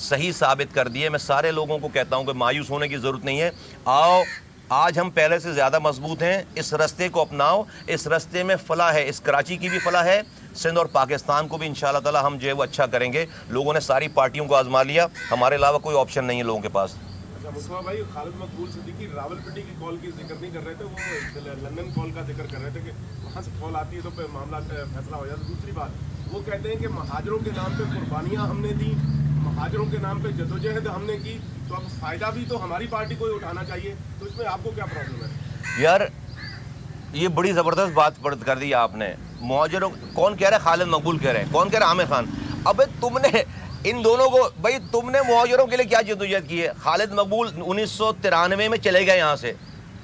صحیح ثابت کر دیے. میں سارے لوگوں کو کہتا ہوں کہ مایوس ہونے کی ضرورت نہیں ہے. آؤ آج ہم پہلے سے زیادہ مضبوط ہیں. اس رستے کو اپناؤ. اس رستے میں فلاح ہے. اس کراچی کی بھی فلاح ہے, سندھ اور پاکستان کو بھی انشاءاللہ تعالی ہم جو ہے وہ اچھا کریں گے. لوگوں نے ساری پارٹیوں کو آزما لیا, ہمارے علاوہ کوئی آپشن نہیں ہے لوگوں کے پاس. مصطفیٰ بھائی, خالد مقبول صدیقی راولپنڈی کی کال کی ذکر نہیں کر رہے تھے, وہ لندن کال کا ذکر کر رہے تھے کہ وہاں سے کال آتی ہے تو معاملہ فیصلہ ہو جاتا ہے. دوسری بات, وہ کہتے ہیں کہ مہاجروں کے نام پہ قربانیاں ہم نے دیں, مہاجروں کے نام پہ جدوجہد ہم نے کی, تو اب فائدہ بھی تو ہماری پارٹی کو ہی اٹھانا چاہیے. تو اس میں آپ کو کیا پرابلم ہے؟ یار یہ بڑی زبردست بات کر دی آپ نے. مہاجروں کون کہہ رہا ہے؟ خالد مقبول کہہ رہے ہیں. کون کہہ رہا ہے؟ عامر خان. ابے تم نے ان دونوں کو, بھائی تم نے مہاجروں کے لیے کیا جدوجہد کی ہے؟ خالد مقبول 1993 میں چلے گئے یہاں سے,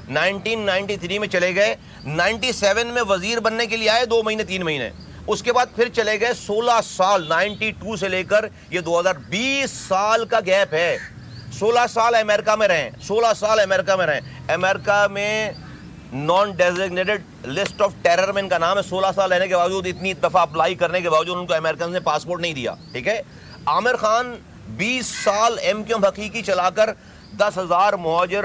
1993 میں چلے گئے, 97 میں وزیر بننے کے لیے آئے 2 مہینے 3 مہینے, اس کے بعد پھر چلے گئے 16 سال, 92 سے لے کر یہ 2020 سال کا گیپ ہے. 16 سال امریکہ میں رہیں, 16 سال امریکہ میں رہیں. امریکہ میں naan designated list of terror میں ان کا نام ہے. 16 سال رہنے کے باوجود, اتنی دفعہ اپلائی کرنے کے باوجود ان کو امریکن نے پاسپورٹ نہیں دیا. ٹھیک ہے. عامر خان 20 سال ایم کیو ایم حقیقی چلا کر 10,000 مہاجر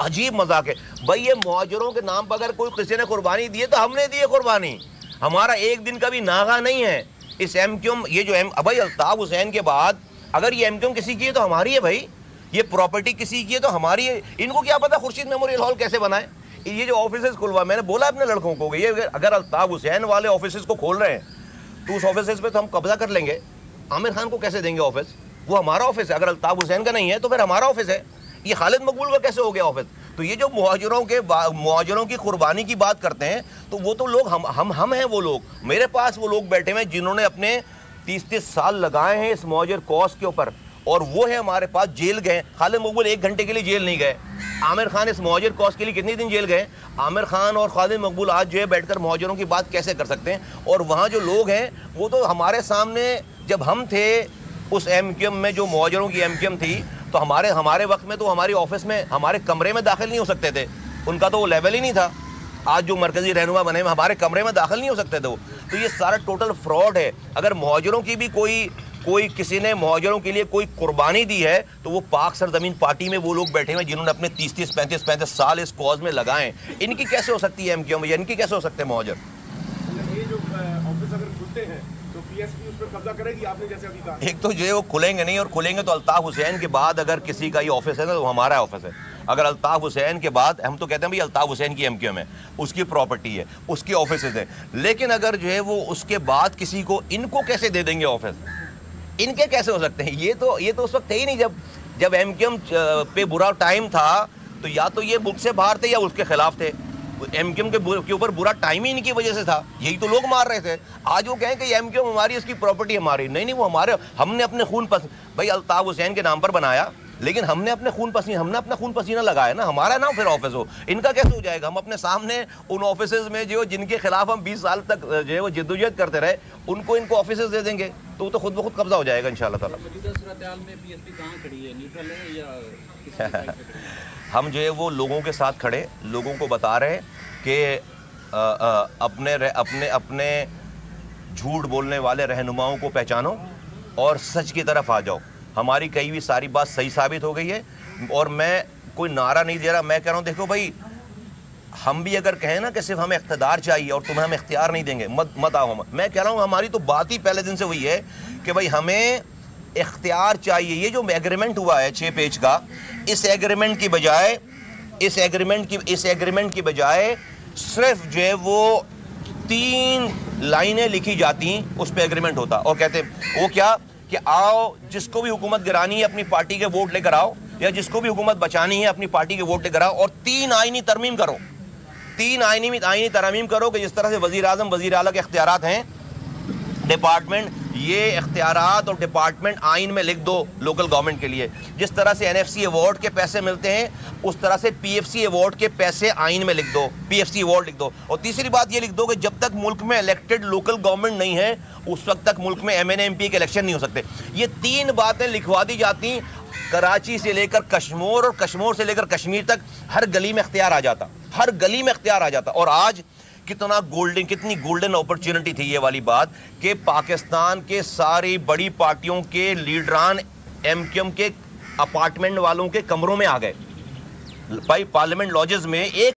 عجیب مذاق ہے بھائی. یہ مہاجروں کے نام پر اگر کوئی کسی نے قربانی دی ہے تو ہم نے دی ہے قربانی. ہمارا ایک دن کا بھی ناغہ نہیں ہے. اس ایم کیو ایم, یہ جو بھائی الطاف حسین کے بعد اگر یہ ایم کیو ایم کسی کی ہے تو ہماری ہے بھائی. یہ پراپرٹی کسی کی ہے تو ہماری ہے. ان کو کیا پتا خورشید میموریل ہال کیسے بنائے؟ یہ جو آفیسز کھلوا, میں نے بولا اپنے لڑکوں کو کہ یہ اگر الطاف حسین والے آفیسز کو کھول رہے ہیں تو اس آفیسز پہ تو ہم قبضہ کر لیں گے. عامر خان کو کیسے دیں گے آفس؟ وہ ہمارا آفس ہے. اگر الطاف حسین کا نہیں ہے تو پھر ہمارا آفس ہے. یہ خالد مقبول کا کیسے ہو گیا آفس؟ تو یہ جو مہاجروں کی قربانی کی بات کرتے ہیں تو وہ تو لوگ ہم ہیں. وہ لوگ میرے پاس وہ لوگ بیٹھے ہوئے جنہوں نے اپنے 30 سال لگائے ہیں اس مہاجر کوس کے اوپر, اور وہ ہے ہمارے پاس. جیل گئے. خالد مقبول 1 گھنٹے کے لیے جیل نہیں گئے. عامر خان اس مہاجر کوس کے لیے کتنے دن جیل گئے؟ عامر خان اور خالد مقبول آج جو ہے بیٹھ کر مہاجروں کی بات کیسے کر سکتے ہیں؟ اور وہاں جو لوگ ہیں وہ تو ہمارے سامنے, جب ہم تھے اس ایم کیو ایم میں, جو مہاجروں کی ایم کیو ایم تھی, تو ہمارے وقت میں تو ہماری آفس میں, ہمارے کمرے میں داخل نہیں ہو سکتے تھے. ان کا تو وہ لیول ہی نہیں تھا. آج جو مرکزی رہنما بنے, ہمارے کمرے میں داخل نہیں ہو سکتے تھے وہ. تو یہ سارا ٹوٹل فراڈ ہے. اگر مہاجروں کی بھی کوئی کسی نے مہاجروں کے لیے کوئی قربانی دی ہے تو وہ پاک سرزمین پارٹی میں وہ لوگ بیٹھے ہوئے جنہوں نے اپنے 30 35 سال اس کوز میں لگائے. ان کی کیسے ہو سکتی ہے ایم کیو ایم, یا ان کی کیسے ہو سکتے ہیں مہاجر؟ یہ جو آفس اگر کھلتے ہیں تو پی ایس پی اس پر قبضہ کرے گی, آپ نے جیسے ابھی کہا. ایک تو جو ہے وہ کھلیں گے نہیں, اور کھلیں گے تو الطاف حسین کے بعد اگر کسی کا یہ آفس ہے نا تو ہمارا آفس ہے. اگر الطاف حسین کے بعد, ہم تو کہتے ہیں بھائی الطاف حسین کی ایم کیو ایم ہے, اس کی پراپرٹی ہے, اس کی آفیسز ہیں, لیکن اگر جو ہے وہ اس کے بعد کسی کو, ان کو کیسے دے دیں گے آفس؟ ان کے کیسے ہو سکتے ہیں؟ یہ تو اس وقت تھے ہی نہیں. جب ایم کیو ایم پہ برا ٹائم تھا تو یا تو یہ ملک سے باہر تھے یا اس کے خلاف تھے. ایم کیو ایم کے اوپر برا ٹائم ہی ان کی وجہ سے تھا. یہی تو لوگ مار رہے تھے. آج وہ کہیں کہ یہ ایم کیو ایم ہماری, اس کی پراپرٹی ہماری. نہیں, وہ ہمارے, ہم نے اپنے خون بھائی الطاف حسین کے نام پر بنایا, لیکن ہم نے اپنا خون پسینہ لگایا نا. ہمارا نام پھر آفس ہو, ان کا کیسے ہو جائے گا؟ ہم اپنے سامنے ان آفیسز میں جو جن کے خلاف ہم 20 سال تک جو ہے وہ جدوجہد کرتے رہے, ان کو آفیسز دے دیں گے تو وہ تو خود بخود قبضہ ہو جائے گا انشاءاللہ تعالی. ہم جو ہے وہ لوگوں کے ساتھ کھڑے, لوگوں کو بتا رہے کہ اپنے جھوٹ بولنے والے رہنماؤں کو پہچانو اور سچ کی طرف آ جاؤ. ہماری کہی ہوئی ساری بات صحیح ثابت ہو گئی ہے, اور میں کوئی نعرہ نہیں دے رہا. میں کہہ رہا ہوں دیکھو بھائی, ہم بھی اگر کہیں نا کہ صرف ہمیں اقتدار چاہیے اور تمہیں ہم اختیار نہیں دیں گے, مت آؤ. میں کہہ رہا ہوں ہماری تو بات ہی پہلے دن سے ہوئی ہے کہ بھائی ہمیں اختیار چاہیے. یہ جو ایگریمنٹ ہوا ہے 6 پیج کا, اس ایگریمنٹ کی بجائے صرف جو ہے وہ 3 لائنیں لکھی جاتی, اس پہ ایگریمنٹ ہوتا, اور کہتے وہ کیا کہ آؤ جس کو بھی حکومت گرانی ہے اپنی پارٹی کے ووٹ لے کر آؤ, یا جس کو بھی حکومت بچانی ہے اپنی پارٹی کے ووٹ لے کر آؤ, اور 3 آئینی ترمیم کرو. 3 آئینی ترمیم کرو کہ جس طرح سے وزیر اعظم وزیر اعلیٰ کے اختیارات ہیں, ڈپارٹمنٹ, یہ اختیارات اور ڈپارٹمنٹ آئین میں لکھ دو لوکل گورنمنٹ کے لیے. جس طرح سے NFC ایوارڈ کے پیسے ملتے ہیں اس طرح سے PFC ایوارڈ کے پیسے آئین میں لکھ دو, PFC ایوارڈ لکھ دو. اور تیسری بات یہ لکھ دو کہ جب تک ملک میں الیکٹڈ لوکل گورنمنٹ نہیں ہے اس وقت تک ملک میں MNA MP کے الیکشن نہیں ہو سکتے. یہ 3 باتیں لکھوا دی جاتی, کراچی سے لے کر کشمور اور کشمیر سے لے کر کشمیر تک ہر گلی میں اختیار آ جاتا, ہر گلی میں اختیار آ جاتا. اور آج کتنا گولڈن, کتنی گولڈن اپرچونٹی تھی یہ والی بات کہ پاکستان کے ساری بڑی پارٹیوں کے لیڈران ایم کیو ایم کے اپارٹمنٹ والوں کے کمروں میں آ گئے, بھائی پارلیمنٹ لاجز میں ایک